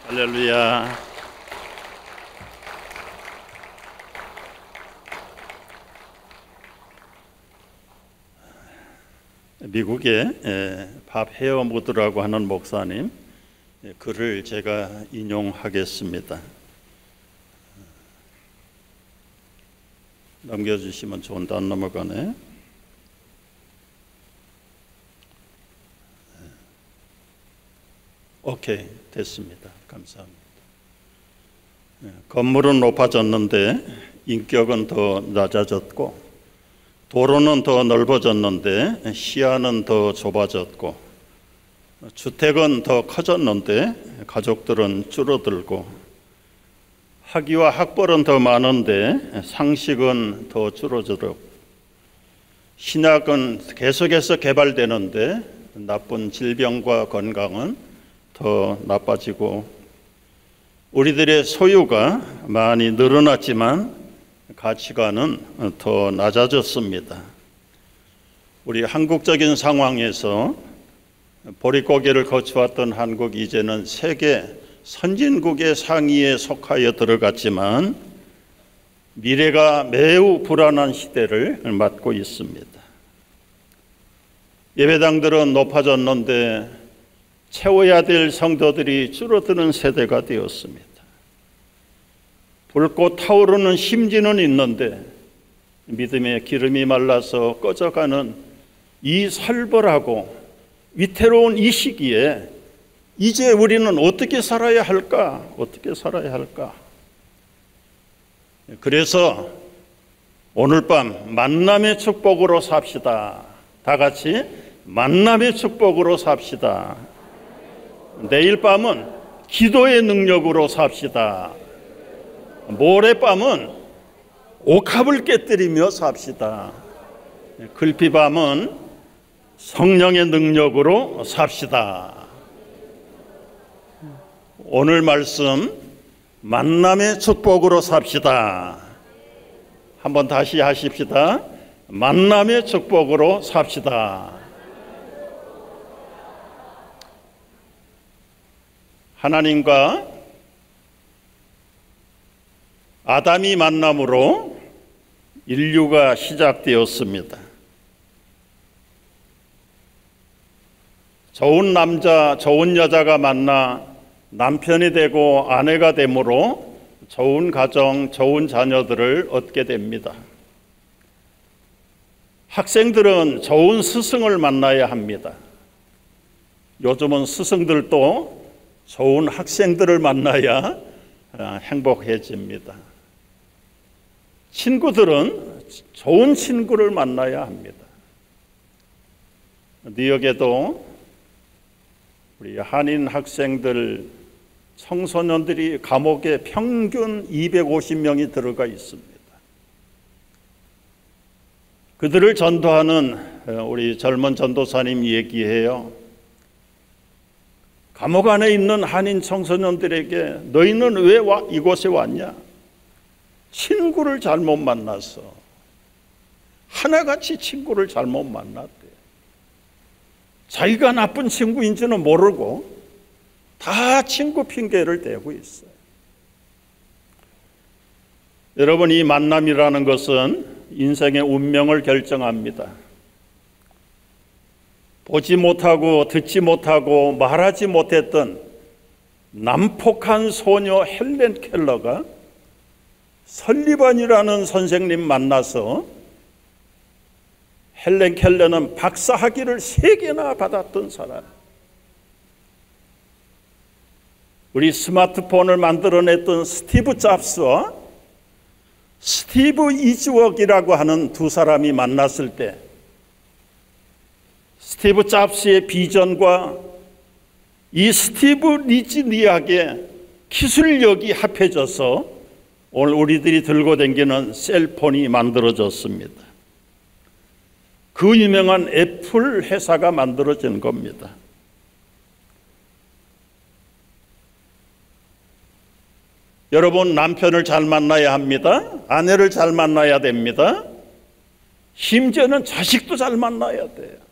할렐루야. 미국의 밥 헤어 무드라고 하는 목사님 글을 제가 인용하겠습니다. 넘겨주시면 좋은데 안 넘어가네. 오케이, 됐습니다. 감사합니다. 건물은 높아졌는데 인격은 더 낮아졌고, 도로는 더 넓어졌는데 시야는 더 좁아졌고, 주택은 더 커졌는데 가족들은 줄어들고, 학위와 학벌은 더 많은데 상식은 더 줄어들고, 신약은 계속해서 개발되는데 나쁜 질병과 건강은 더 나빠지고, 우리들의 소유가 많이 늘어났지만 가치관은 더 낮아졌습니다. 우리 한국적인 상황에서 보릿고개를 거쳐왔던 한국이 이제는 세계 선진국의 상위에 속하여 들어갔지만 미래가 매우 불안한 시대를 맞고 있습니다. 예배당들은 높아졌는데 채워야 될 성도들이 줄어드는 세대가 되었습니다. 붉고 타오르는 심지는 있는데 믿음의 기름이 말라서 꺼져가는 이 살벌하고 위태로운 이 시기에 이제 우리는 어떻게 살아야 할까? 어떻게 살아야 할까? 그래서 오늘 밤 만남의 축복으로 삽시다. 다 같이 만남의 축복으로 삽시다. 내일 밤은 기도의 능력으로 삽시다. 모레밤은 옥합을 깨뜨리며 삽시다. 글피밤은 성령의 능력으로 삽시다. 오늘 말씀 만남의 축복으로 삽시다. 한번 다시 하십시다. 만남의 축복으로 삽시다. 하나님과 아담이 만남으로 인류가 시작되었습니다. 좋은 남자, 좋은 여자가 만나 남편이 되고 아내가 되므로 좋은 가정, 좋은 자녀들을 얻게 됩니다. 학생들은 좋은 스승을 만나야 합니다. 요즘은 스승들도 좋은 학생들을 만나야 행복해집니다. 친구들은 좋은 친구를 만나야 합니다. 뉴욕에도 우리 한인 학생들, 청소년들이 감옥에 평균 250명이 들어가 있습니다. 그들을 전도하는 우리 젊은 전도사님 얘기해요. 감옥 안에 있는 한인 청소년들에게 너희는 왜 이곳에 왔냐? 친구를 잘못 만나서, 하나같이 친구를 잘못 만났대. 자기가 나쁜 친구인지는 모르고 다 친구 핑계를 대고 있어요. 여러분, 이 만남이라는 것은 인생의 운명을 결정합니다. 보지 못하고 듣지 못하고 말하지 못했던 난폭한 소녀 헬렌 켈러가 설리반이라는 선생님 만나서 헬렌 켈러는 박사학위를 3개나 받았던 사람. 우리 스마트폰을 만들어냈던 스티브 잡스와 스티브 이즈웍이라고 하는 두 사람이 만났을 때 스티브 잡스의 비전과 이 스티브 니즈니악의 기술력이 합해져서 오늘 우리들이 들고 다니는 셀폰이 만들어졌습니다. 그 유명한 애플 회사가 만들어진 겁니다. 여러분, 남편을 잘 만나야 합니다. 아내를 잘 만나야 됩니다. 심지어는 자식도 잘 만나야 돼요.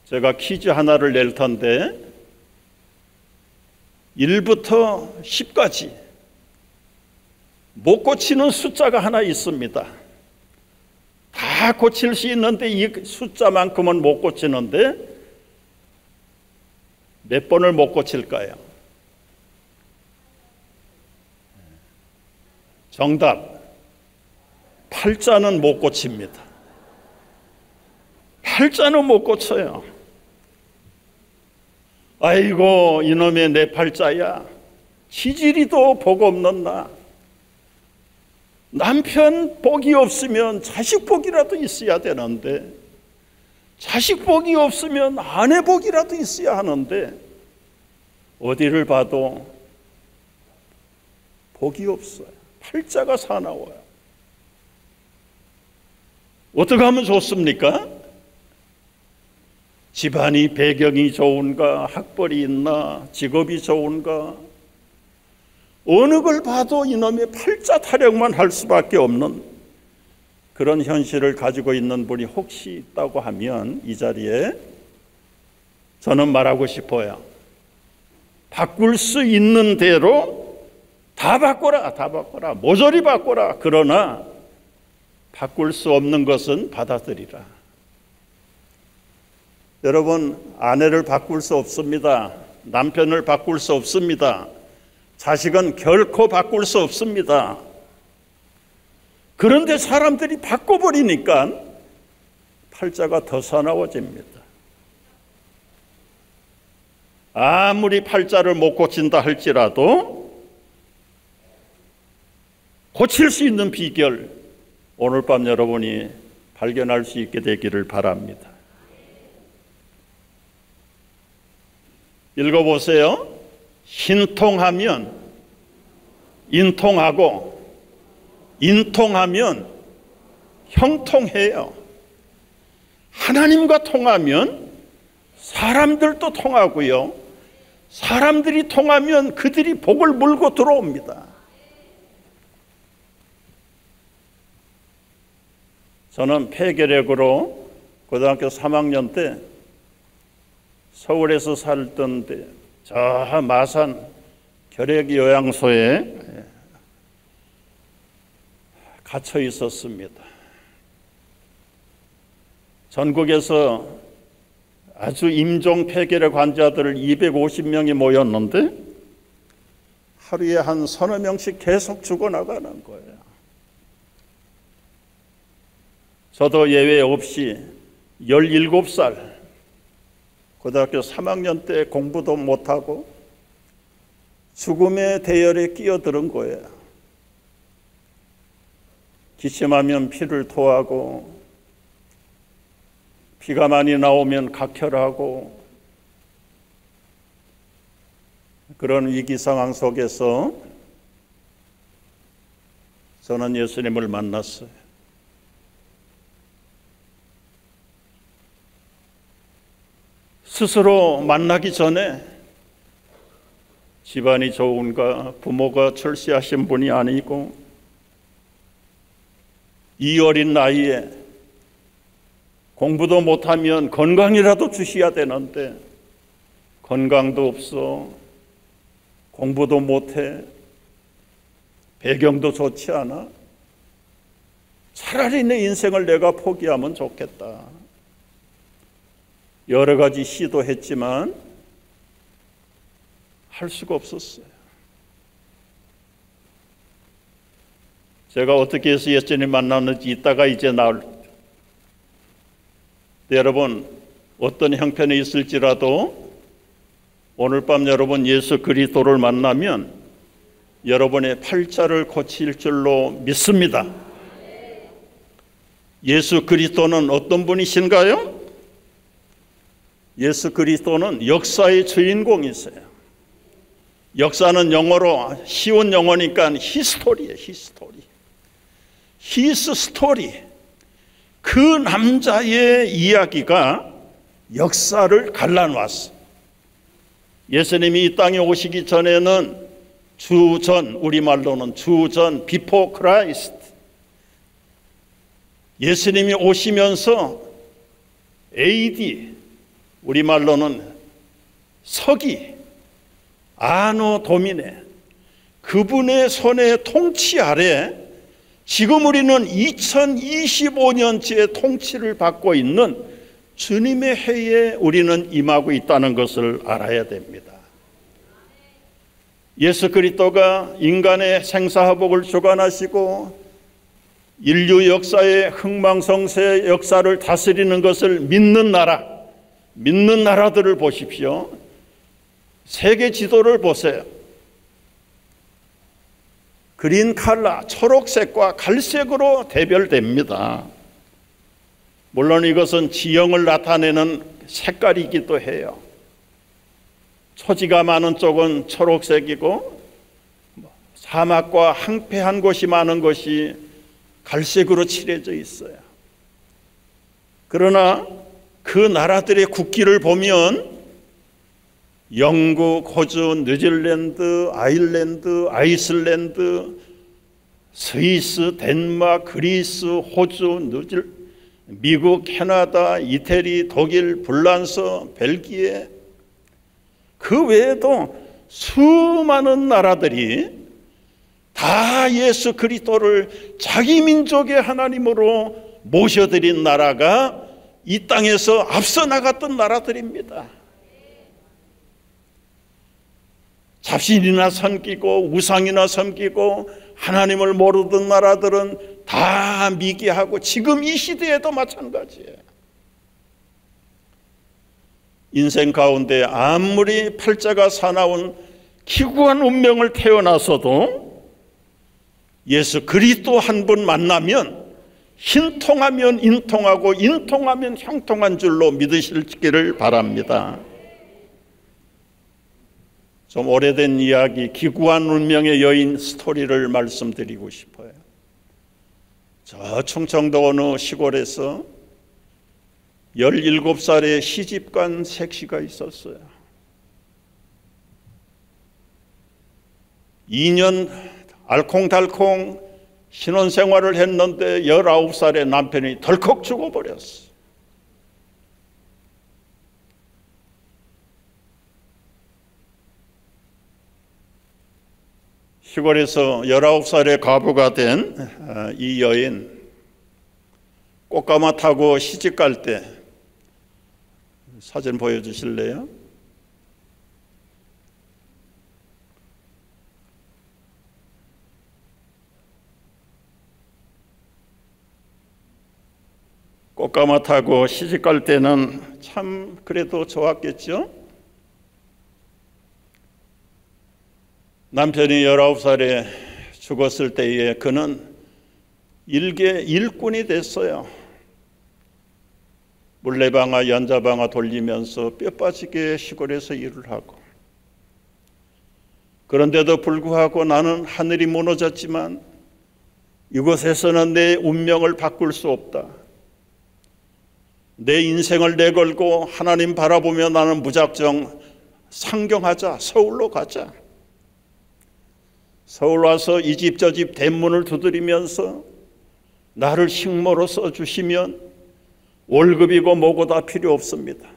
제가 퀴즈 하나를 낼 텐데 1부터 10까지 못 고치는 숫자가 하나 있습니다. 다 고칠 수 있는데 이 숫자만큼은 못 고치는데 몇 번을 못 고칠까요? 정답, 팔자는 못 고칩니다. 팔자는 못 고쳐요. 아이고 이놈의 내 팔자야, 지지리도 복 없는 나. 남편 복이 없으면 자식 복이라도 있어야 되는데, 자식 복이 없으면 아내 복이라도 있어야 하는데 어디를 봐도 복이 없어요. 팔자가 사나워요. 어떻게 하면 좋습니까? 집안이 배경이 좋은가, 학벌이 있나, 직업이 좋은가, 어느 걸 봐도 이놈의 팔자 타령만 할 수밖에 없는 그런 현실을 가지고 있는 분이 혹시 있다고 하면 이 자리에 저는 말하고 싶어요. 바꿀 수 있는 대로 다 바꿔라, 다 바꿔라, 모조리 바꿔라. 그러나 바꿀 수 없는 것은 받아들이라. 여러분, 아내를 바꿀 수 없습니다. 남편을 바꿀 수 없습니다. 자식은 결코 바꿀 수 없습니다. 그런데 사람들이 바꿔버리니까 팔자가 더 사나워집니다. 아무리 팔자를 못 고친다 할지라도 고칠 수 있는 비결, 오늘 밤 여러분이 발견할 수 있게 되기를 바랍니다. 읽어보세요. 신통하면 인통하고, 인통하면 형통해요. 하나님과 통하면 사람들도 통하고요, 사람들이 통하면 그들이 복을 물고 들어옵니다. 저는 폐결핵으로 고등학교 3학년 때 서울에서 살던 때 저 마산 결핵요양소에 갇혀 있었습니다. 전국에서 아주 임종 폐결핵 환자들 250명이 모였는데 하루에 한 서너 명씩 계속 죽어나가는 거예요. 저도 예외 없이 17살 고등학교 3학년 때 공부도 못하고 죽음의 대열에 끼어드는 거예요. 기침하면 피를 토하고, 피가 많이 나오면 각혈하고, 그런 위기 상황 속에서 저는 예수님을 만났어요. 스스로 만나기 전에 집안이 좋은가, 부모가 철시하신 분이 아니고 이 어린 나이에 공부도 못하면 건강이라도 주셔야 되는데 건강도 없어, 공부도 못해, 배경도 좋지 않아. 차라리 내 인생을 내가 포기하면 좋겠다. 여러 가지 시도했지만 할 수가 없었어요. 제가 어떻게 해서 예수님 만났는지 이따가 이제 나올 텐데, 여러분 어떤 형편에 있을지라도 오늘 밤 여러분 예수 그리스도를 만나면 여러분의 팔자를 고칠 줄로 믿습니다. 예수 그리스도는 어떤 분이신가요? 예수 그리스도는 역사의 주인공이세요. 역사는 영어로 쉬운 영어니까 히스토리예요. 히스토리. 히스 스토리. 그 남자의 이야기가 역사를 갈라놓았어요. 예수님이 이 땅에 오시기 전에는 주전, 우리말로는 주전, 비포 크라이스트. 예수님이 오시면서 AD, 우리말로는 서기, 아노 도미네, 그분의 손의 통치 아래 지금 우리는 2025년째 통치를 받고 있는 주님의 해에 우리는 임하고 있다는 것을 알아야 됩니다. 예수 그리스도가 인간의 생사화복을 주관하시고 인류 역사의 흥망성쇠 역사를 다스리는 것을 믿는 나라들을 보십시오. 세계 지도를 보세요. 그린 칼라, 초록색과 갈색으로 대별됩니다. 물론 이것은 지형을 나타내는 색깔이기도 해요. 초지가 많은 쪽은 초록색이고 사막과 황폐한 곳이 많은 곳이 갈색으로 칠해져 있어요. 그러나 그 나라들의 국기를 보면 영국, 호주, 뉴질랜드, 아일랜드, 아이슬란드, 스위스, 덴마크, 그리스, 호주, 미국, 캐나다, 이태리, 독일, 불란스, 벨기에, 그 외에도 수많은 나라들이 다 예수 그리스도를 자기 민족의 하나님으로 모셔드린 나라가 이 땅에서 앞서 나갔던 나라들입니다. 잡신이나 섬기고 우상이나 섬기고 하나님을 모르던 나라들은 다 미개하고 지금 이 시대에도 마찬가지예요. 인생 가운데 아무리 팔자가 사나운 기구한 운명을 태어나서도 예수 그리스도 한 분 만나면 hin통하면 인통하고 인통하면 형통한 줄로 믿으시기를 바랍니다. 좀 오래된 이야기, 기구한 운명의 여인 스토리를 말씀드리고 싶어요. 저 충청도 어느 시골에서 17살의 시집간 색시가 있었어요. 2년 알콩달콩 신혼생활을 했는데 19살의 남편이 덜컥 죽어버렸어. 시골에서 19살의 과부가 된 이 여인, 꽃가마 타고 시집갈 때 사진 보여주실래요? 꽃가마 타고 시집갈 때는 참 그래도 좋았겠죠? 남편이 19살에 죽었을 때에 그는 일개 일꾼이 됐어요. 물레방아 연자방아 돌리면서 뼈 빠지게 시골에서 일을 하고, 그런데도 불구하고 나는 하늘이 무너졌지만 이곳에서는 내 운명을 바꿀 수 없다. 내 인생을 내걸고 하나님 바라보며 나는 무작정 상경하자, 서울로 가자. 서울 와서 이 집 저 집 대문을 두드리면서 나를 식모로 써주시면 월급이고 뭐고 다 필요 없습니다.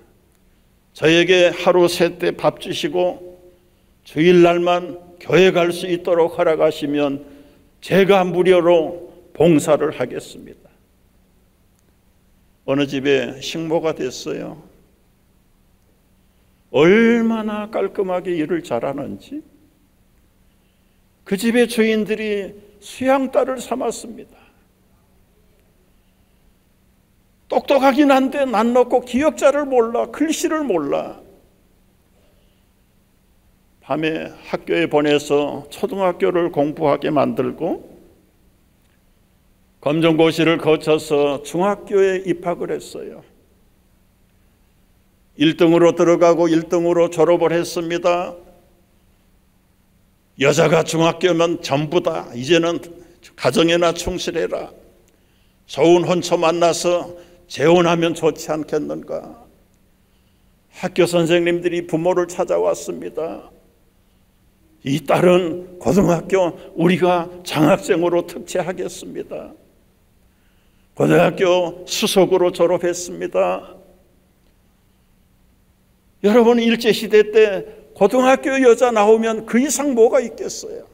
저에게 하루 세 때 밥 주시고 주일날만 교회 갈 수 있도록 허락하시면 제가 무료로 봉사를 하겠습니다. 어느 집에 식모가 됐어요. 얼마나 깔끔하게 일을 잘하는지 그 집의 주인들이 수양딸을 삼았습니다. 똑똑하긴 한데 난 넣고 기억자를 몰라, 글씨를 몰라. 밤에 학교에 보내서 초등학교를 공부하게 만들고 검정고시를 거쳐서 중학교에 입학을 했어요. 1등으로 들어가고 1등으로 졸업을 했습니다. 여자가 중학교면 전부다. 이제는 가정에나 충실해라. 좋은 혼처 만나서 재혼하면 좋지 않겠는가. 학교 선생님들이 부모를 찾아왔습니다. 이 딸은 고등학교 우리가 장학생으로 특채하겠습니다. 고등학교 수석으로 졸업했습니다. 여러분, 일제시대 때 고등학교 여자 나오면 그 이상 뭐가 있겠어요?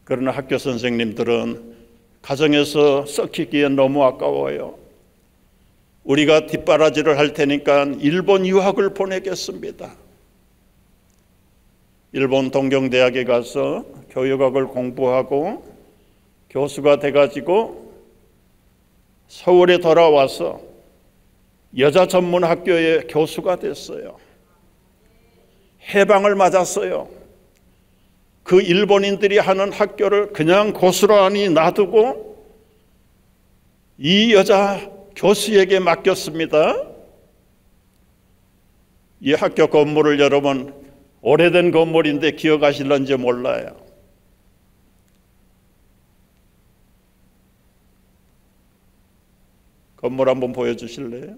그러나 학교 선생님들은 가정에서 썩히기엔 너무 아까워요. 우리가 뒷바라지를 할 테니까 일본 유학을 보내겠습니다. 일본 동경대학에 가서 교육학을 공부하고 교수가 돼가지고 서울에 돌아와서 여자 전문 학교의 교수가 됐어요. 해방을 맞았어요. 그 일본인들이 하는 학교를 그냥 고스란히 놔두고 이 여자 교수에게 맡겼습니다. 이 학교 건물을 여러분, 오래된 건물인데 기억하실런지 몰라요. 건물 한번 보여주실래요?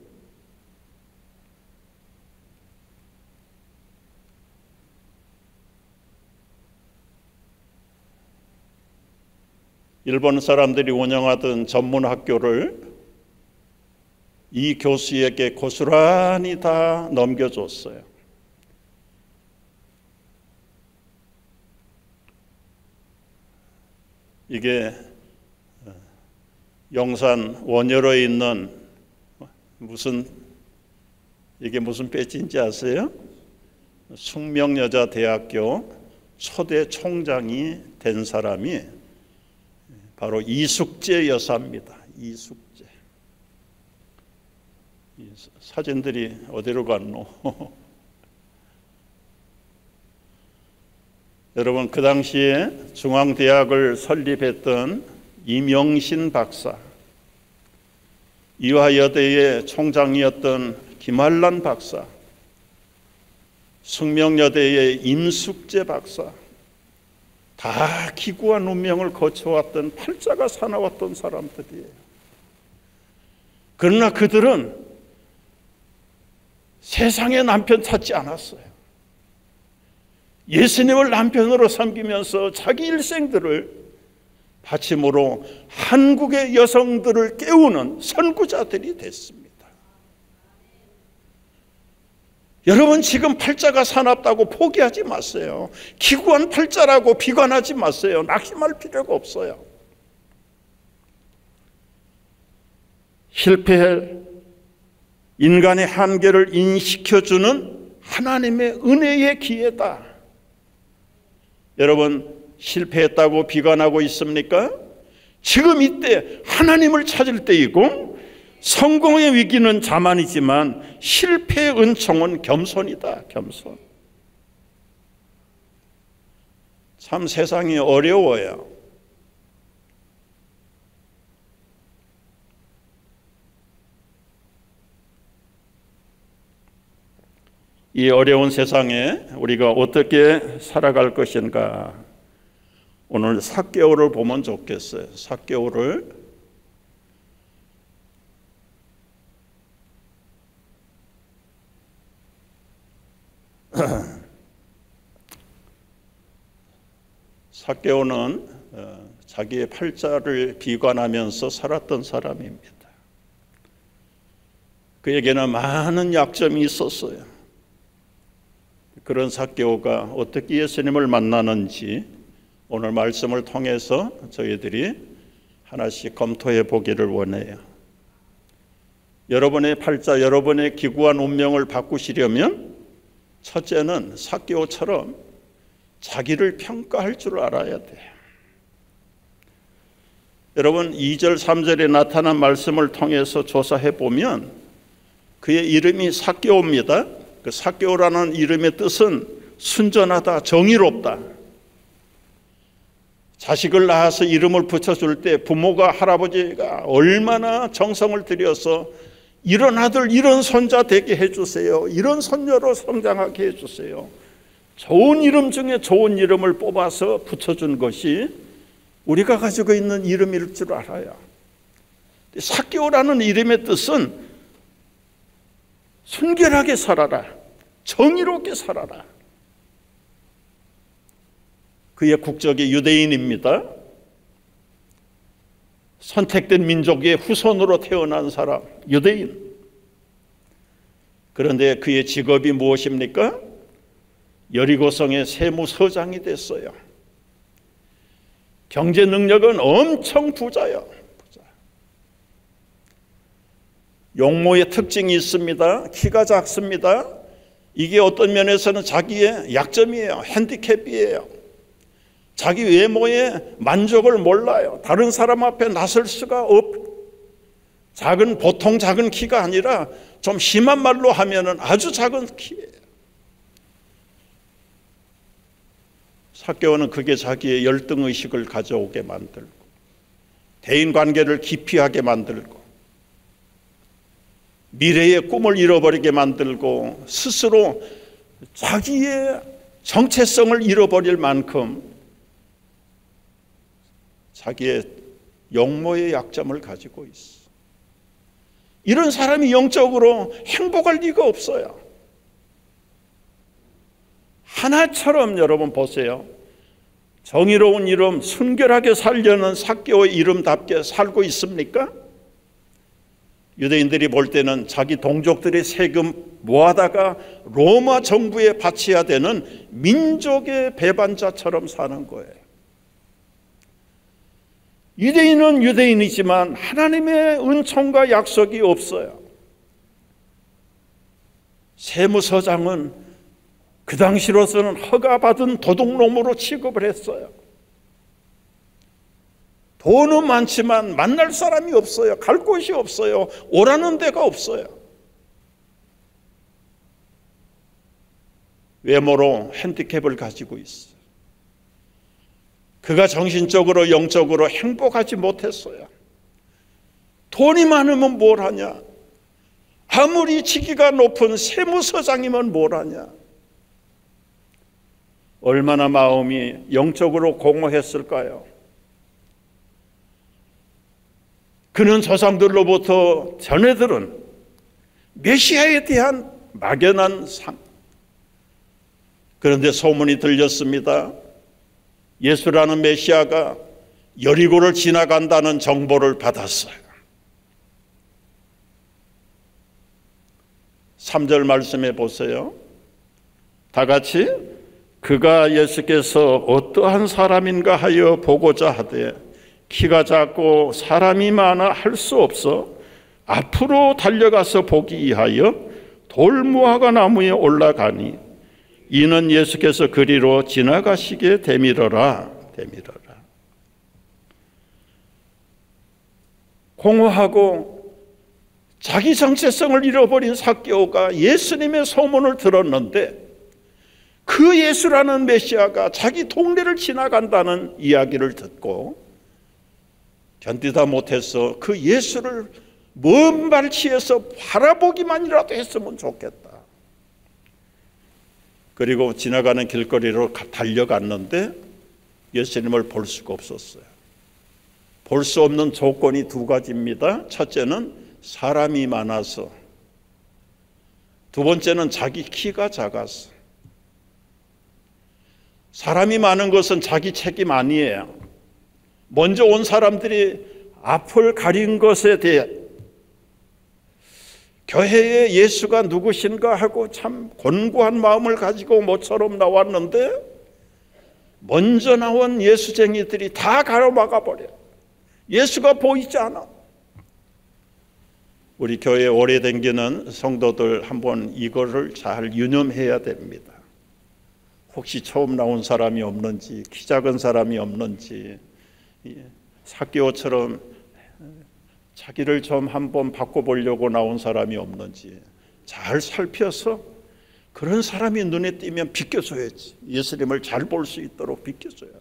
일본 사람들이 운영하던 전문 학교를 이 교수에게 고스란히 다 넘겨줬어요. 이게 용산 원효로에 있는 이게 무슨 배지인지 아세요? 숙명여자대학교 초대 총장이 된 사람이 바로 이숙재 여사입니다. 이숙재. 이 사진들이 어디로 갔노? 여러분, 그 당시에 중앙대학을 설립했던 이명신 박사, 이화여대의 총장이었던 김한란 박사, 숙명여대의 임숙재 박사, 다 기구한 운명을 거쳐왔던 팔자가 사나웠던 사람들이에요. 그러나 그들은 세상의 남편 찾지 않았어요. 예수님을 남편으로 섬기면서 자기 일생들을 바침으로 한국의 여성들을 깨우는 선구자들이 됐습니다. 여러분, 지금 팔자가 사납다고 포기하지 마세요. 기구한 팔자라고 비관하지 마세요. 낙심할 필요가 없어요. 실패할 인간의 한계를 인식해주는 하나님의 은혜의 기회다. 여러분, 실패했다고 비관하고 있습니까? 지금 이때 하나님을 찾을 때이고, 성공의 위기는 자만이지만 실패의 은총은 겸손이다. 겸손. 참 세상이 어려워요. 이 어려운 세상에 우리가 어떻게 살아갈 것인가? 오늘 삭개오를 보면 좋겠어요. 삭개오를. 삭개오는 자기의 팔자를 비관하면서 살았던 사람입니다. 그에게는 많은 약점이 있었어요. 그런 삭개오가 어떻게 예수님을 만나는지 오늘 말씀을 통해서 저희들이 하나씩 검토해 보기를 원해요. 여러분의 팔자, 여러분의 기구한 운명을 바꾸시려면 첫째는 삭개오처럼 자기를 평가할 줄 알아야 돼요. 여러분, 2절, 3절에 나타난 말씀을 통해서 조사해 보면 그의 이름이 삭개오입니다. 그 삭개오라는 이름의 뜻은 순전하다, 정의롭다. 자식을 낳아서 이름을 붙여줄 때 부모가, 할아버지가 얼마나 정성을 들여서 이런 아들, 이런 손자 되게 해주세요, 이런 손녀로 성장하게 해주세요, 좋은 이름 중에 좋은 이름을 뽑아서 붙여준 것이 우리가 가지고 있는 이름일 줄 알아요. 삭개오라는 이름의 뜻은 순결하게 살아라, 정의롭게 살아라. 그의 국적이 유대인입니다. 선택된 민족의 후손으로 태어난 사람, 유대인. 그런데 그의 직업이 무엇입니까? 여리고성의 세무서장이 됐어요. 경제 능력은 엄청 부자요. 용모의 특징이 있습니다. 키가 작습니다. 이게 어떤 면에서는 자기의 약점이에요. 핸디캡이에요. 자기 외모에 만족을 몰라요. 다른 사람 앞에 나설 수가 보통 작은 키가 아니라 좀 심한 말로 하면은 아주 작은 키예요. 삭개오는 그게 자기의 열등의식을 가져오게 만들고 대인관계를 기피하게 만들고 미래의 꿈을 잃어버리게 만들고 스스로 자기의 정체성을 잃어버릴 만큼 자기의 용모의 약점을 가지고 있어. 이런 사람이 영적으로 행복할 리가 없어요. 하나처럼 여러분 보세요. 정의로운 이름, 순결하게 살려는 삭개오의 이름답게 살고 있습니까? 유대인들이 볼 때는 자기 동족들의 세금 모아다가 로마 정부에 바쳐야 되는 민족의 배반자처럼 사는 거예요. 유대인은 유대인이지만 하나님의 은총과 약속이 없어요. 세무서장은 그 당시로서는 허가받은 도둑놈으로 취급을 했어요. 돈은 많지만 만날 사람이 없어요. 갈 곳이 없어요. 오라는 데가 없어요. 외모로 핸디캡을 가지고 있어요. 그가 정신적으로 영적으로 행복하지 못했어요. 돈이 많으면 뭘 하냐? 아무리 직위가 높은 세무서장이면 뭘 하냐? 얼마나 마음이 영적으로 공허했을까요? 그는 조상들로부터 자네들은 메시아에 대한 막연한 상. 그런데 소문이 들렸습니다. 예수라는 메시아가 여리고를 지나간다는 정보를 받았어요. 3절 말씀해 보세요. 다 같이 그가 예수께서 어떠한 사람인가 하여 보고자 하되 키가 작고 사람이 많아 할 수 없어 앞으로 달려가서 보기 위하여 돌무화과 나무에 올라가니 이는 예수께서 그리로 지나가시게 되밀어라. 공허하고 자기 정체성을 잃어버린 삭개오가 예수님의 소문을 들었는데 그 예수라는 메시아가 자기 동네를 지나간다는 이야기를 듣고 견디다 못해서 그 예수를 먼 발치에서 바라보기만이라도 했으면 좋겠다. 그리고 지나가는 길거리로 달려갔는데 예수님을 볼 수가 없었어요. 볼 수 없는 조건이 두 가지입니다. 첫째는 사람이 많아서, 두 번째는 자기 키가 작아서. 사람이 많은 것은 자기 책임 아니에요. 먼저 온 사람들이 앞을 가린 것에 대해 교회에 예수가 누구신가 하고 참 곤고한 마음을 가지고 모처럼 나왔는데 먼저 나온 예수쟁이들이 다 가로막아 버려요. 예수가 보이지 않아. 우리 교회에 오래 다니는 성도들 한번 이거를 잘 유념해야 됩니다. 혹시 처음 나온 사람이 없는지, 키 작은 사람이 없는지, 삭개오처럼 자기를 좀 한번 바꿔보려고 나온 사람이 없는지 잘 살펴서 그런 사람이 눈에 띄면 비켜줘야지. 예수님을 잘 볼 수 있도록 비켜줘야.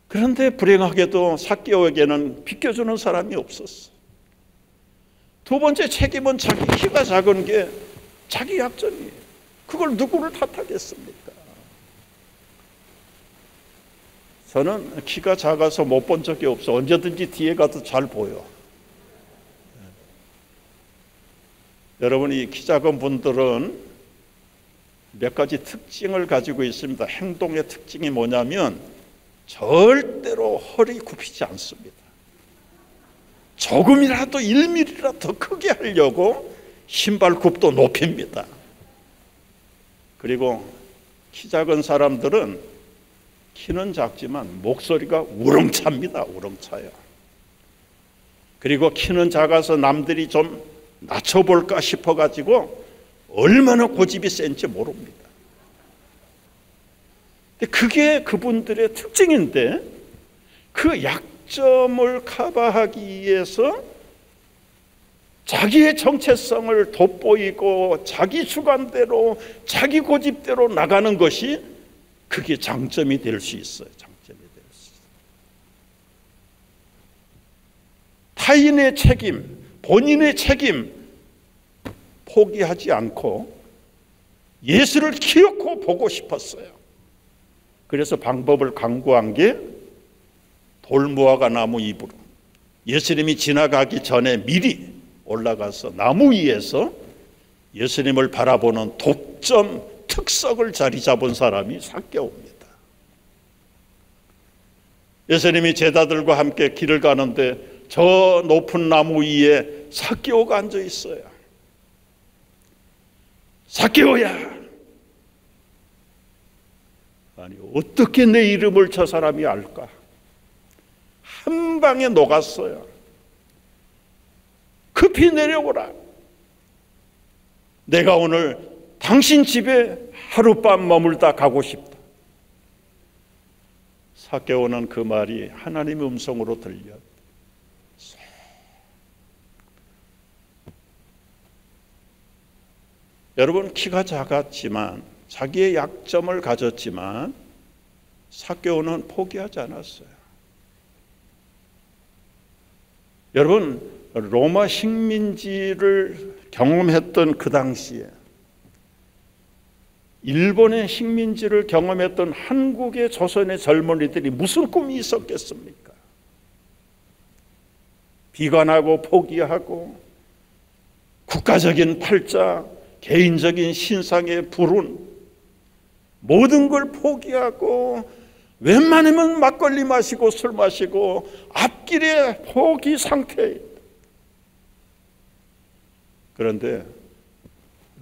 그런데 불행하게도 삭개오에게는 비켜주는 사람이 없었어. 두 번째 책임은 자기 키가 작은 게 자기 약점이에요. 그걸 누구를 탓하겠습니까? 저는 키가 작아서 못 본 적이 없어. 언제든지 뒤에 가도 잘 보여. 여러분이 키 작은 분들은 몇 가지 특징을 가지고 있습니다. 행동의 특징이 뭐냐면 절대로 허리 굽히지 않습니다. 조금이라도 1mm라도 더 크게 하려고 신발굽도 높입니다. 그리고 키 작은 사람들은 키는 작지만 목소리가 우렁찹니다. 우렁차요. 그리고 키는 작아서 남들이 좀 낮춰볼까 싶어가지고 얼마나 고집이 센지 모릅니다. 그게 그분들의 특징인데, 그 약점을 커버하기 위해서 자기의 정체성을 돋보이고 자기 주관대로 자기 고집대로 나가는 것이 그게 장점이 될 수 있어요. 장점이 될 수 있어요. 타인의 책임, 본인의 책임 포기하지 않고 예수를 기어코 보고 싶었어요. 그래서 방법을 강구한 게 돌무화과 나무 잎으로 예수님이 지나가기 전에 미리 올라가서 나무 위에서 예수님을 바라보는 독점 특석을 자리 잡은 사람이 삭개오입니다. 예수님이 제자들과 함께 길을 가는데 저 높은 나무 위에 삭개오가 앉아 있어요. 삭개오야! 아니, 어떻게 내 이름을 저 사람이 알까? 한 방에 녹았어요. 급히 내려오라. 내가 오늘 당신 집에 하룻밤 머물다 가고 싶다. 삭개오는 그 말이 하나님의 음성으로 들려. 여러분, 키가 작았지만 자기의 약점을 가졌지만 삭개오는 포기하지 않았어요. 여러분, 로마 식민지를 경험했던 그 당시에 일본의 식민지를 경험했던 한국의 조선의 젊은이들이 무슨 꿈이 있었겠습니까? 비관하고 포기하고 국가적인 팔자, 개인적인 신상에 부른 모든 걸 포기하고 웬만하면 막걸리 마시고 술 마시고 앞길에 포기 상태에 있다. 그런데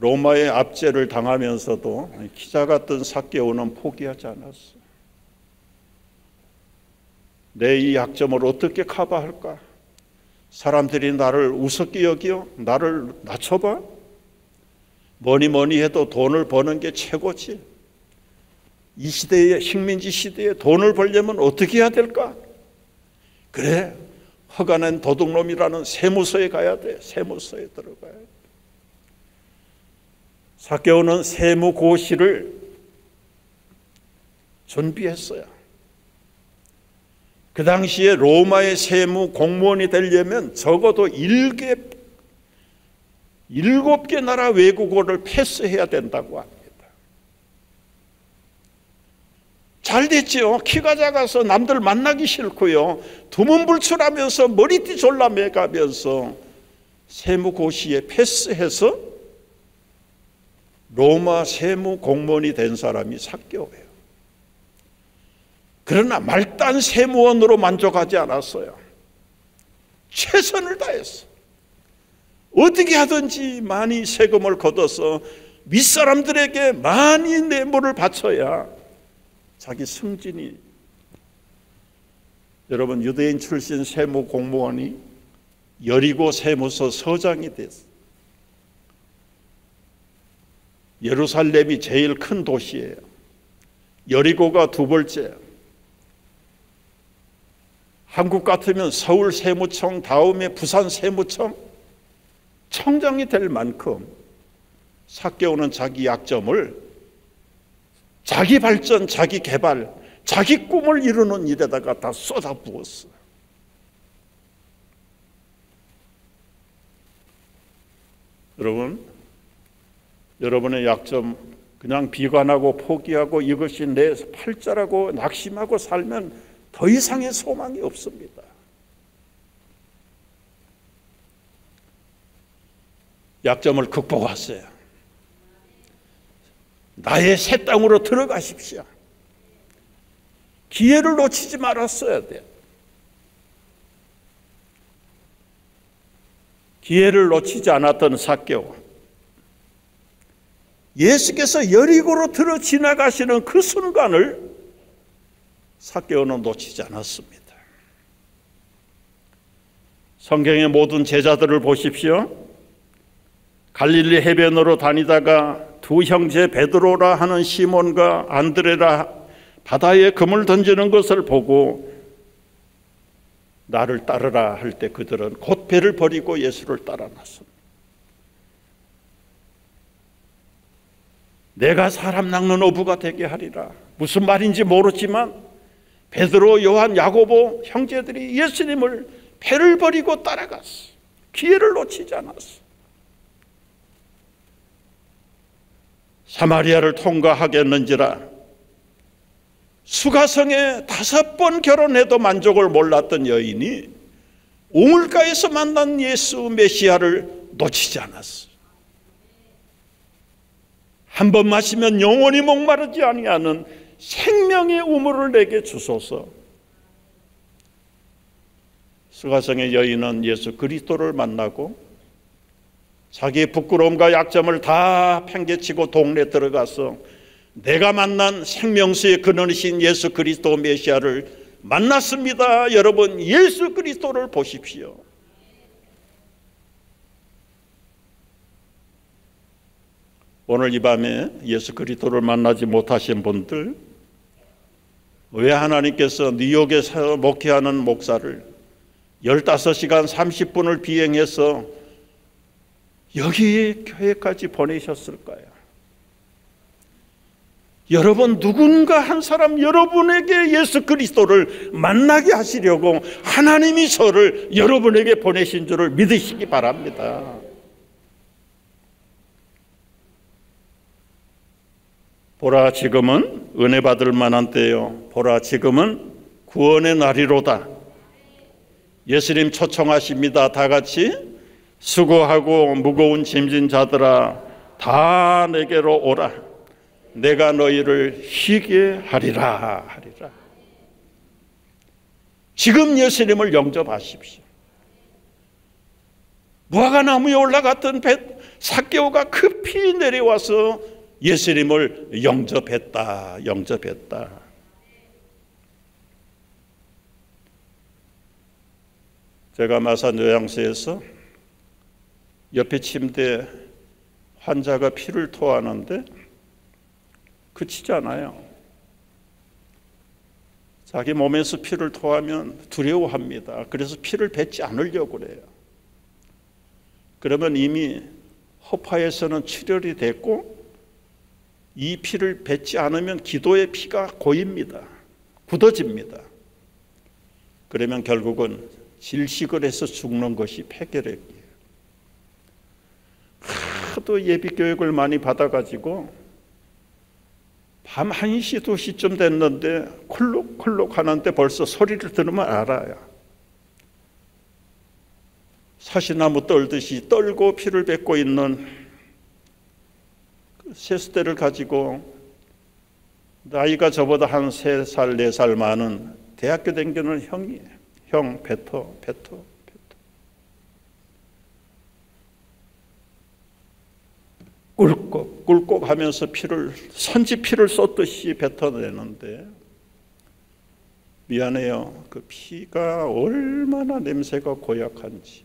로마의 압제를 당하면서도 키 작았던 삭개오는 포기하지 않았어. 내 이 약점을 어떻게 커버할까? 사람들이 나를 우습게 여겨? 나를 낮춰봐? 뭐니 해도 돈을 버는 게 최고지. 이 시대에, 식민지 시대에 돈을 벌려면 어떻게 해야 될까? 그래, 허가낸 도둑놈이라는 세무서에 가야 돼. 세무서에 들어가야 돼. 삭개오는 세무고시를 준비했어요. 그 당시에 로마의 세무 공무원이 되려면 적어도 7개 나라 외국어를 패스해야 된다고 합니다. 잘 됐죠. 키가 작아서 남들 만나기 싫고요. 두문불출하면서 머리띠 졸라매가면서 세무고시에 패스해서 로마 세무 공무원이 된 사람이 삭개오예요. 그러나 말단 세무원으로 만족하지 않았어요. 최선을 다했어. 어떻게 하든지 많이 세금을 걷어서 윗사람들에게 많이 뇌물을 바쳐야 자기 승진이. 여러분, 유대인 출신 세무 공무원이 여리고 세무서 서장이 됐어요. 예루살렘이 제일 큰 도시예요. 여리고가 두 번째. 한국 같으면 서울 세무청 다음에 부산 세무청 청장이 될 만큼 삭개오는 자기 약점을 자기 발전, 자기 개발, 자기 꿈을 이루는 일에다가 다 쏟아부었어요. 여러분의 약점 그냥 비관하고 포기하고 이것이 내 팔자라고 낙심하고 살면 더 이상의 소망이 없습니다. 약점을 극복하세요. 나의 새 땅으로 들어가십시오. 기회를 놓치지 말았어야 돼요. 기회를 놓치지 않았던 삭개오. 예수께서 여리고로 들어 지나가시는 그 순간을 삭개오는 놓치지 않았습니다. 성경의 모든 제자들을 보십시오. 갈릴리 해변으로 다니다가 두 형제 베드로라 하는 시몬과 안드레라 바다에 금을 던지는 것을 보고 나를 따르라 할 때 그들은 곧 배를 버리고 예수를 따라 나섰습니다. 내가 사람 낚는 어부가 되게 하리라. 무슨 말인지 모르지만 베드로, 요한, 야고보 형제들이 예수님을 배를 버리고 따라갔어. 기회를 놓치지 않았어. 사마리아를 통과하겠는지라 수가성에 5번 결혼해도 만족을 몰랐던 여인이 우물가에서 만난 예수 메시아를 놓치지 않았어. 한 번 마시면 영원히 목마르지 아니하는 생명의 우물을 내게 주소서. 수가성의 여인은 예수 그리스도를 만나고 자기의 부끄러움과 약점을 다 팽개치고 동네에 들어가서 내가 만난 생명수의 근원이신 예수 그리스도 메시아를 만났습니다. 여러분, 예수 그리스도를 보십시오. 오늘 이 밤에 예수 그리스도를 만나지 못하신 분들, 왜 하나님께서 뉴욕에서 목회하는 목사를 15시간 30분을 비행해서 여기 교회까지 보내셨을까요? 여러분, 누군가 한 사람 여러분에게 예수 그리스도를 만나게 하시려고 하나님이 저를 여러분에게 보내신 줄을 믿으시기 바랍니다. 보라, 지금은 은혜 받을 만한 때요. 보라, 지금은 구원의 날이로다. 예수님 초청하십니다. 다 같이 수고하고 무거운 짐진 자들아 다 내게로 오라. 내가 너희를 쉬게 하리라. 지금 예수님을 영접하십시오. 무화과나무에 올라갔던 삭개오가 급히 내려와서 예수님을 영접했다. 제가 마산 요양소에서 옆에 침대에 환자가 피를 토하는데 그치지 않아요. 자기 몸에서 피를 토하면 두려워합니다. 그래서 피를 뱉지 않으려고 그래요. 그러면 이미 허파에서는 출혈이 됐고 이 피를 뱉지 않으면 기도의 피가 고입니다. 굳어집니다. 그러면 결국은 질식을 해서 죽는 것이 폐결핵이에요. 하도 예비교육을 많이 받아가지고 밤 1시, 2시쯤 됐는데 콜록콜록 하는데 벌써 소리를 들으면 알아요. 사시나무 떨듯이 떨고 피를 뱉고 있는 세수대를 가지고 나이가 저보다 한 3살, 4살 많은 대학교 다니는 형이에요. 형, 뱉어. 꿀꺽 하면서 선지 피를 쏟듯이 뱉어내는데 미안해요. 그 피가 얼마나 냄새가 고약한지.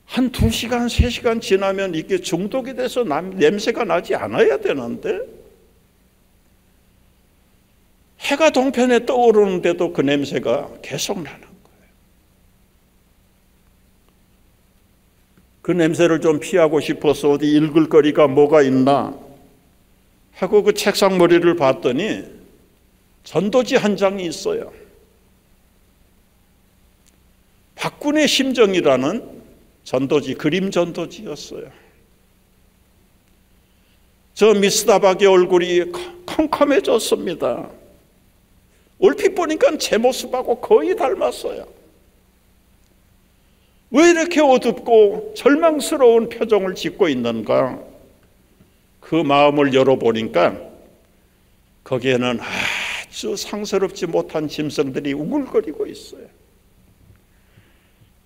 한 2시간, 3시간 지나면 이게 중독이 돼서 냄새가 나지 않아야 되는데 해가 동편에 떠오르는데도 그 냄새가 계속 나는 거예요. 그 냄새를 좀 피하고 싶어서 어디 읽을 거리가 뭐가 있나 하고 그 책상 머리를 봤더니 전도지 한 장이 있어요. 박군의 심정이라는 전도지, 그림 전도지였어요. 저 미스다박의 얼굴이 컴컴해졌습니다. 얼핏 보니까 제 모습하고 거의 닮았어요. 왜 이렇게 어둡고 절망스러운 표정을 짓고 있는가? 그 마음을 열어보니까 거기에는 아주 상스럽지 못한 짐승들이 우글거리고 있어요.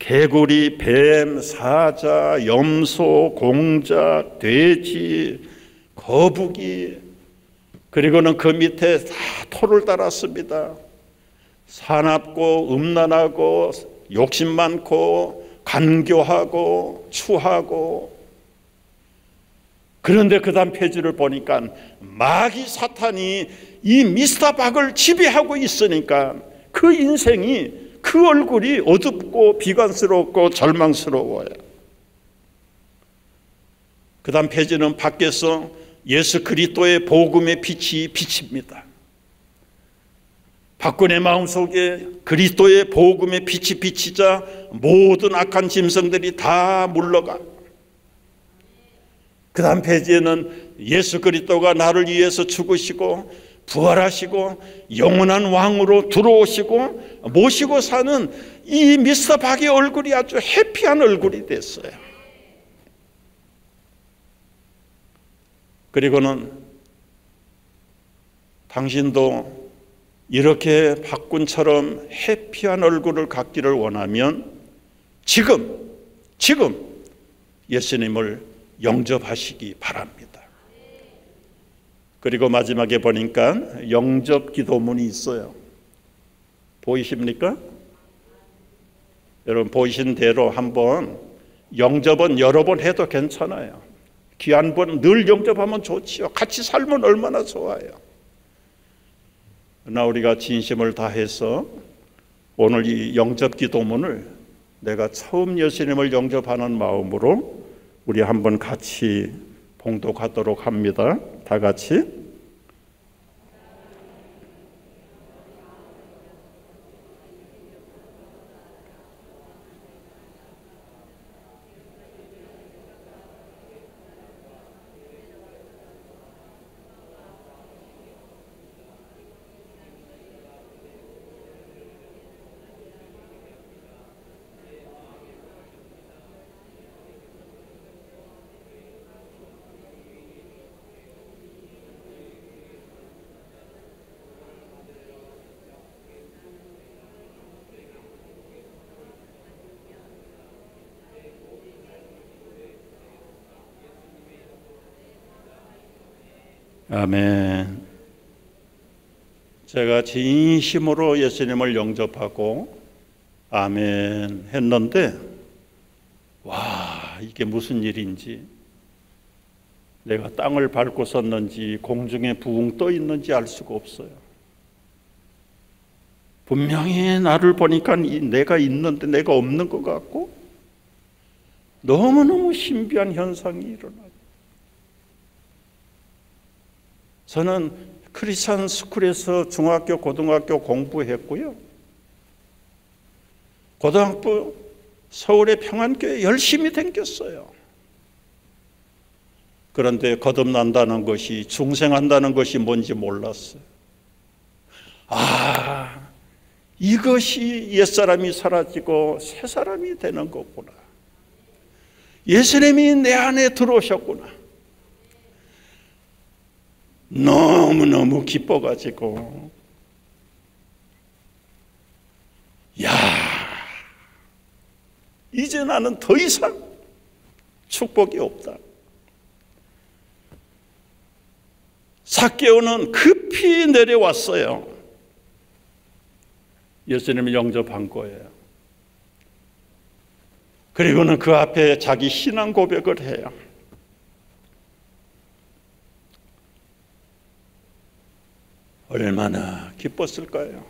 개구리, 뱀, 사자, 염소, 공작, 돼지, 거북이, 그리고는 그 밑에 다 토를 달았습니다. 사납고 음란하고 욕심 많고 간교하고 추하고. 그런데 그 다음 페이지를 보니까 마귀 사탄이 이 미스터 박을 지배하고 있으니까 그 인생이, 그 얼굴이 어둡고 비관스럽고 절망스러워요. 그 다음 페이지는 밖에서 예수 그리스도의 복음의 빛이 비칩니다. 박군의 마음속에 그리스도의 복음의 빛이 비치자 모든 악한 짐승들이 다 물러가. 그 다음 페이지에는 예수 그리스도가 나를 위해서 죽으시고 부활하시고 영원한 왕으로 들어오시고 모시고 사는 이 미스터 박의 얼굴이 아주 해피한 얼굴이 됐어요. 그리고는 당신도 이렇게 박군처럼 해피한 얼굴을 갖기를 원하면 지금 예수님을 영접하시기 바랍니다. 그리고 마지막에 보니까 영접 기도문이 있어요. 보이십니까? 여러분 보이신 대로 한번, 영접은 여러 번 해도 괜찮아요. 귀한 분 늘 영접하면 좋지요. 같이 살면 얼마나 좋아요. 그러나 우리가 진심을 다해서 오늘 이 영접 기도문을 내가 처음 예수님을 영접하는 마음으로 우리 한번 같이 봉독하도록 합니다. 다 같이. 아멘. 제가 진심으로 예수님을 영접하고 아멘 했는데, 와, 이게 무슨 일인지, 내가 땅을 밟고 섰는지 공중에 붕 떠 있는지 알 수가 없어요. 분명히 나를 보니까 내가 있는데 내가 없는 것 같고 너무너무 신비한 현상이 일어나요. 저는 크리스천 스쿨에서 중학교, 고등학교 공부했고요. 고등학교 서울의 평안교회 열심히 다녔어요. 그런데 거듭난다는 것이, 중생한다는 것이 뭔지 몰랐어요. 아, 이것이 옛사람이 사라지고 새 사람이 되는 거구나. 예수님이 내 안에 들어오셨구나. 너무너무 기뻐가지고, 야, 이제 나는 더 이상 축복이 없다. 삭개오는 급히 내려왔어요. 예수님을 영접한 거예요. 그리고는 그 앞에 자기 신앙 고백을 해요. 얼마나 기뻤을까요?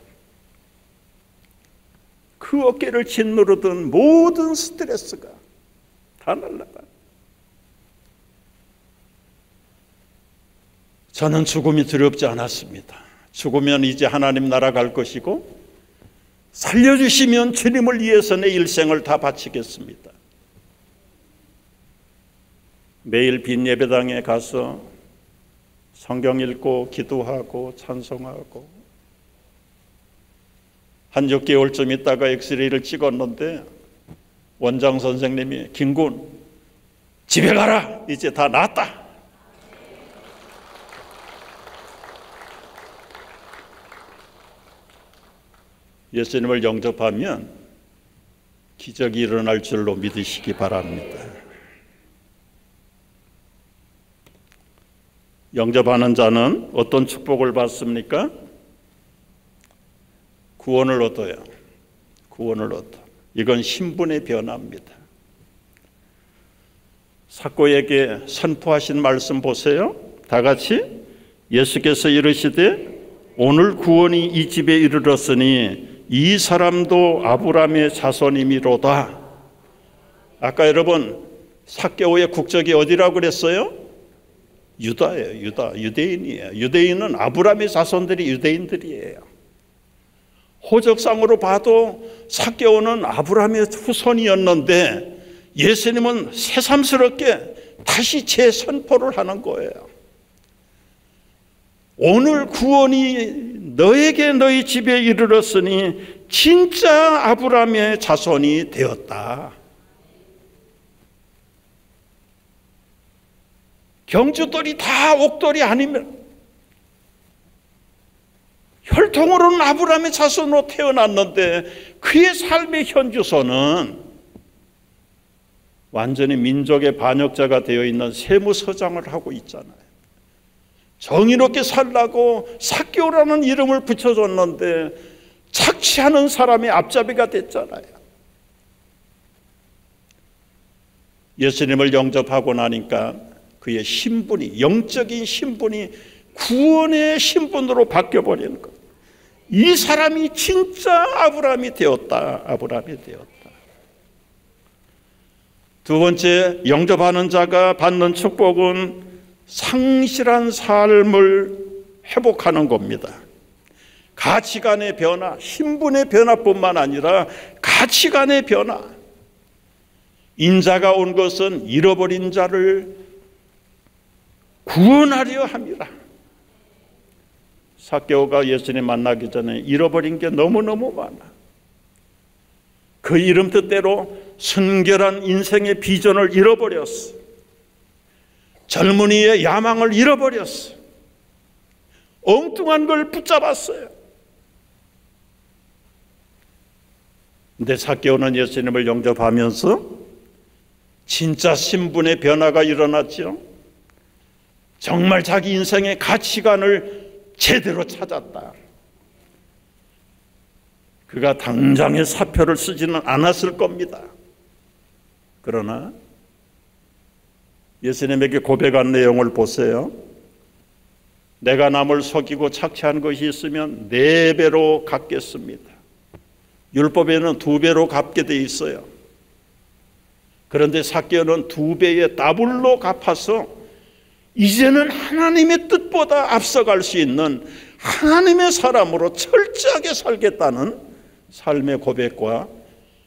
그 어깨를 짓누르던 모든 스트레스가 다 날아가. 저는 죽음이 두렵지 않았습니다. 죽으면 이제 하나님 나라 갈 것이고, 살려주시면 주님을 위해서 내 일생을 다 바치겠습니다. 매일 빈 예배당에 가서 성경 읽고 기도하고 찬송하고, 한 6개월쯤 있다가 엑스레이를 찍었는데 원장 선생님이, 김군 집에 가라, 이제 다 낫다. 예수님을 영접하면 기적이 일어날 줄로 믿으시기 바랍니다. 영접하는 자는 어떤 축복을 받습니까? 구원을 얻어요. 구원을 얻어. 이건 신분의 변화입니다. 삭고에게 선포하신 말씀 보세요. 다 같이 예수께서 이르시되 오늘 구원이 이 집에 이르렀으니 이 사람도 아브라함의 자손이미로다. 아까 여러분 삭개오의 국적이 어디라고 그랬어요? 유다예요. 유다. 유대인이에요. 유대인은 아브라함의 자손들이 유대인들이에요. 호적상으로 봐도 삭개오는 아브라함의 후손이었는데 예수님은 새삼스럽게 다시 재선포를 하는 거예요. 오늘 구원이 너에게 너희 집에 이르렀으니 진짜 아브라함의 자손이 되었다. 경주돌이 다 옥돌이 아니면 혈통으로는 아브라함의 자손으로 태어났는데 그의 삶의 현주소는 완전히 민족의 반역자가 되어 있는 세무서장을 하고 있잖아요. 정의롭게 살라고 삭개오라는 이름을 붙여줬는데 착취하는 사람의 앞잡이가 됐잖아요. 예수님을 영접하고 나니까 그의 신분이, 영적인 신분이 구원의 신분으로 바뀌어버리는 것. 이 사람이 진짜 아브라함이 되었다. 아브라함이 되었다. 두 번째, 영접하는 자가 받는 축복은 상실한 삶을 회복하는 겁니다. 가치관의 변화, 신분의 변화뿐만 아니라 가치관의 변화. 인자가 온 것은 잃어버린 자를 구원하려 함이라. 삭개오가 예수님 만나기 전에 잃어버린 게 너무너무 많아. 그 이름 뜻대로 순결한 인생의 비전을 잃어버렸어. 젊은이의 야망을 잃어버렸어. 엉뚱한 걸 붙잡았어요. 근데 삭개오는 예수님을 영접하면서 진짜 신분의 변화가 일어났죠. 정말 자기 인생의 가치관을 제대로 찾았다. 그가 당장의 사표를 쓰지는 않았을 겁니다. 그러나 예수님에게 고백한 내용을 보세요. 내가 남을 속이고 착취한 것이 있으면 4배로 갚겠습니다. 율법에는 2배로 갚게 돼 있어요. 그런데 삭개오는 2배의 더블로 갚아서 이제는 하나님의 뜻보다 앞서갈 수 있는 하나님의 사람으로 철저하게 살겠다는 삶의 고백과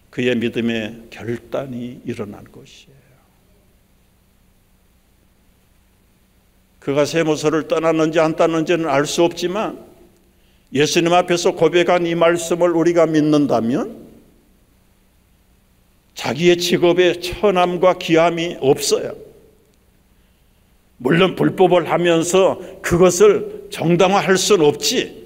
그의 믿음의 결단이 일어난 것이에요. 그가 세무서를 떠났는지 안 떠났는지는 알 수 없지만 예수님 앞에서 고백한 이 말씀을 우리가 믿는다면 자기의 직업에 천함과 기함이 없어요. 물론 불법을 하면서 그것을 정당화할 수는 없지.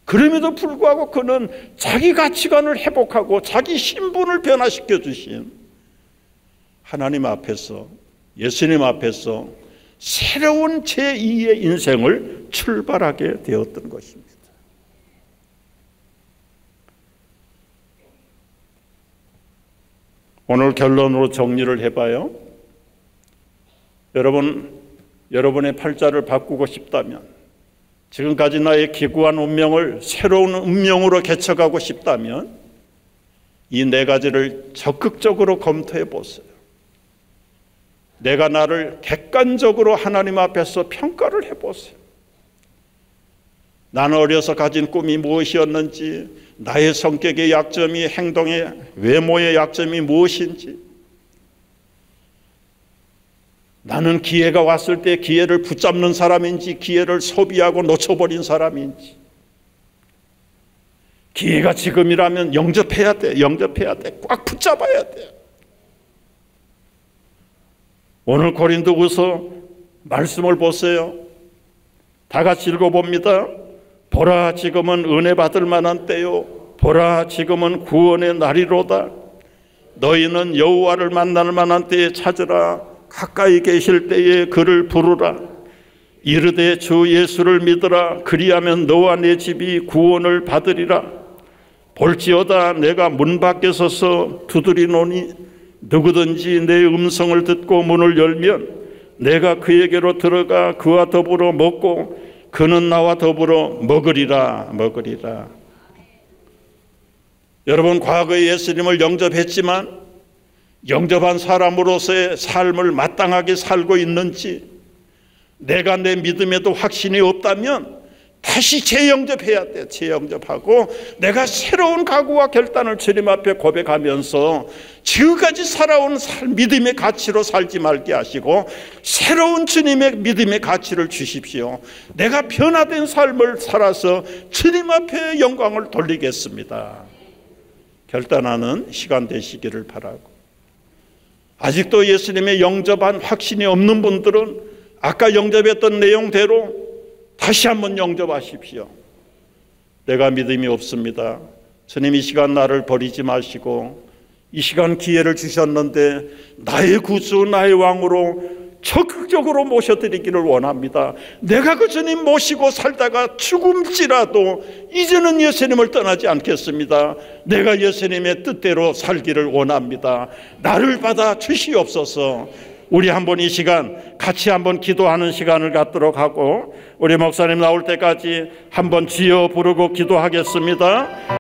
그럼에도 불구하고 그는 자기 가치관을 회복하고 자기 신분을 변화시켜 주신 하나님 앞에서, 예수님 앞에서 새로운 제2의 인생을 출발하게 되었던 것입니다. 오늘 결론으로 정리를 해봐요. 여러분의 팔자를 바꾸고 싶다면, 지금까지 나의 기구한 운명을 새로운 운명으로 개척하고 싶다면 이 4가지를 적극적으로 검토해 보세요. 내가 나를 객관적으로 하나님 앞에서 평가를 해보세요. 나는 어려서 가진 꿈이 무엇이었는지, 나의 성격의 약점이, 행동의, 외모의 약점이 무엇인지, 나는 기회가 왔을 때 기회를 붙잡는 사람인지 기회를 소비하고 놓쳐버린 사람인지, 기회가 지금이라면 영접해야 돼. 영접해야 돼. 꽉 붙잡아야 돼. 오늘 고린도후서 말씀을 보세요. 다 같이 읽어봅니다. 보라, 지금은 은혜 받을 만한 때요, 보라, 지금은 구원의 날이로다. 너희는 여호와를 만날 만한 때에 찾으라. 가까이 계실 때에 그를 부르라. 이르되 주 예수를 믿으라. 그리하면 너와 내 집이 구원을 받으리라. 볼지어다 내가 문 밖에 서서 두드리노니 누구든지 내 음성을 듣고 문을 열면 내가 그에게로 들어가 그와 더불어 먹고 그는 나와 더불어 먹으리라. 여러분, 과거에 예수님을 영접했지만 영접한 사람으로서의 삶을 마땅하게 살고 있는지, 내가 내 믿음에도 확신이 없다면 다시 재영접해야 돼. 재영접하고 내가 새로운 각오와 결단을 주님 앞에 고백하면서 지금까지 살아온 믿음의 가치로 살지 말게 하시고 새로운 주님의 믿음의 가치를 주십시오. 내가 변화된 삶을 살아서 주님 앞에 영광을 돌리겠습니다. 결단하는 시간 되시기를 바라고, 아직도 예수님의 영접한 확신이 없는 분들은 아까 영접했던 내용대로 다시 한번 영접하십시오. 내가 믿음이 없습니다. 주님, 이 시간 나를 버리지 마시고 이 시간 기회를 주셨는데 나의 구주, 나의 왕으로 적극적으로 모셔드리기를 원합니다. 내가 그 주님 모시고 살다가 죽음지라도 이제는 예수님을 떠나지 않겠습니다. 내가 예수님의 뜻대로 살기를 원합니다. 나를 받아 주시옵소서. 우리 한번 이 시간 같이 한번 기도하는 시간을 갖도록 하고, 우리 목사님 나올 때까지 한번 지어 부르고 기도하겠습니다.